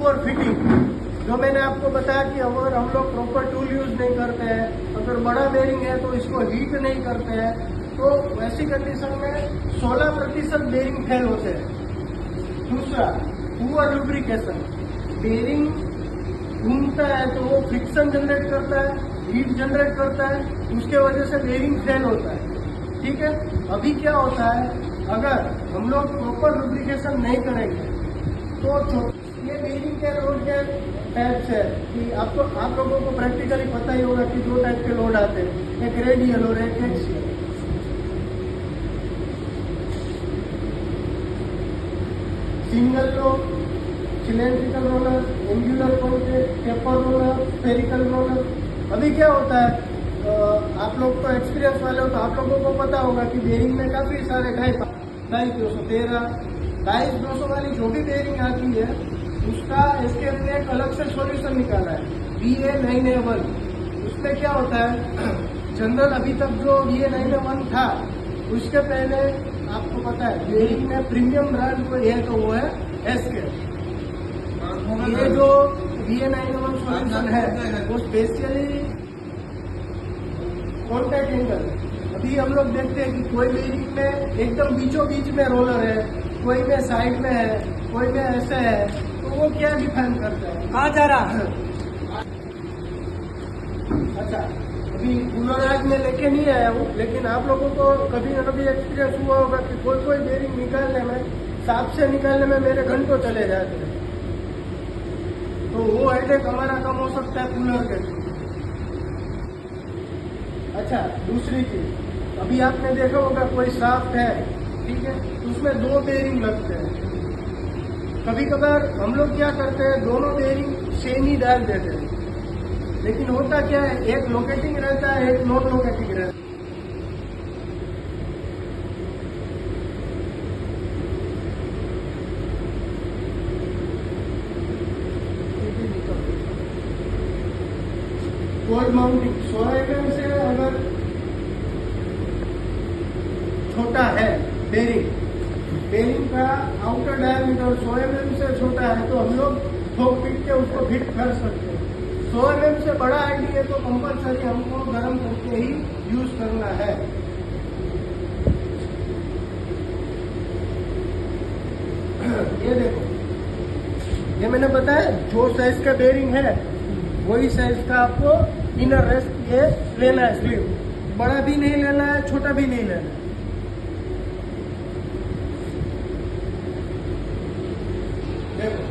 Poor fitting, जो मैंने आपको बताया कि अगर हम लोग प्रॉपर टूल यूज नहीं करते हैं, अगर बड़ा बेरिंग है तो इसको हीट नहीं करते हैं, तो वैसी कंडीशन में 16% बेरिंग फेल होते हैं। दूसरा, पुअर लुब्रिकेशन, बेरिंग घूमता है तो वो फ्रिक्शन जनरेट करता है, हीट जनरेट करता है, उसके वजह से बेरिंग फेल होता है। ठीक है, अभी क्या होता है, अगर हम लोग प्रॉपर लुब्रिकेशन नहीं करेंगे तो ये बेरिंग के लोड के टाइप्स है कि आप लोगों को प्रैक्टिकली पता ही होगा कि 2 टाइप के लोड आते हैं, एक रेडियल और एक axial. Single load, cylindrical roller, angular contact, taper roller, spherical roller. अभी क्या होता है, आप लोग तो एक्सपीरियंस वाले हो तो आप लोगों को पता होगा कि बेरिंग में काफी सारे 213, 200 वाली जो भी बेरिंग आती है उसका इसके लिए एक अलग से सॉल्यूशन निकाला है, VA9A1। उसमें क्या होता है, जनरल अभी तक जो VA9A1 था उसके पहले आपको पता है बेरिंग में प्रीमियम ब्रांड कोई है तो वो है SK। ये जो VA9A1 सॉल्यूशन है वो स्पेशली कॉन्टैक्ट एंगल, अभी हम लोग देखते हैं कि कोई बेरिंग में एकदम बीचों बीच में रोलर है, कोई में साइड में है, कोई में ऐसे है, तो वो क्या डिफाइन करता है, कहाँ जा रहा है? अच्छा, अभी कूलर आज में लेके नहीं आया हूँ, लेकिन आप लोगों को कभी न कभी एक्सपीरियंस हुआ होगा कि कोई बेरिंग निकालने में, साफ से निकालने में मेरे घंटों चले जाते हैं। तो वो हेडेक हमारा कम हो सकता है कूलर के थ्रू। अच्छा, दूसरी चीज, अभी आपने देखा होगा कोई शाफ्ट है, ठीक है, उसमें 2 बेरिंग लगते हैं। कभी कभार हम लोग क्या करते हैं, दोनों बेरिंग सेम ही डाल देते हैं, लेकिन होता क्या है, एक लोकेटिंग रहता है, एक नॉन लोकेटिंग रहता है। कोल्ड माउंटिंग 100 mm से अगर छोटा है बेरिंग का आउटर डायमीटर 100 mm से छोटा है तो हम लोग थोक पीट के उसको फिट कर सकते हैं। 100 mm से बड़ा आईडी है तो कंपलसरी हमको गर्म करके ही यूज करना है। ये देखो, ये मैंने बताया जो साइज का बेरिंग है वही साइज का आपको इनर रेस्ट ये लेना है, स्लीव बड़ा भी नहीं लेना है, छोटा भी नहीं लेना है। देखो,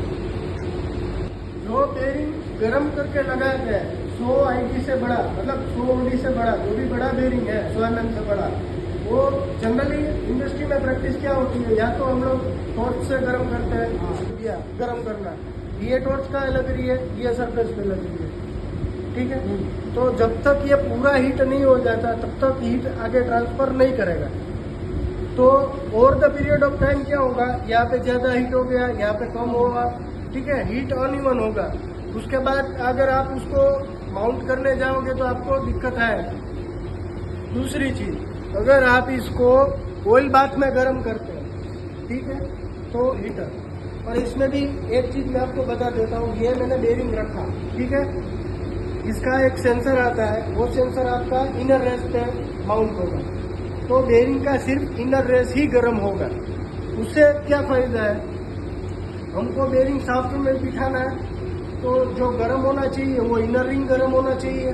जो बेरिंग गर्म करके लगाते हैं 100 आईडी से बड़ा, मतलब 100 OD से बड़ा, जो भी बड़ा बेरिंग है 100 mm से बड़ा, वो जनरली इंडस्ट्री में प्रैक्टिस क्या होती है, या तो हम लोग टॉर्च से गर्म करते हैं, गर्म करना, ये टॉर्च का अलग रही है, ये सरफेस पे लग रही है, ठीक है। तो जब तक ये पूरा हीट नहीं हो जाता तब तक हीट आगे ट्रांसफर नहीं करेगा। तो over the period of time क्या होगा, यहाँ पे ज्यादा हीट हो गया, यहाँ पे कम होगा, ठीक है, हीट अनइवन होगा। उसके बाद अगर आप उसको माउंट करने जाओगे तो आपको दिक्कत आएगी। दूसरी चीज, अगर आप इसको ऑयल बाथ में गर्म करते हैं, ठीक है, तो हीटर, और इसमें भी एक चीज मैं आपको बता देता हूँ, ये मैंने बेरिंग रखा, ठीक है, इसका एक सेंसर आता है, वो सेंसर आपका इनर रेस पे माउंट होगा, तो बेरिंग का सिर्फ इनर रेस ही गर्म होगा। उससे क्या फायदा है, हमको बेरिंग शाफ्ट में बिठाना है तो जो गर्म होना चाहिए वो इनर रिंग गर्म होना चाहिए,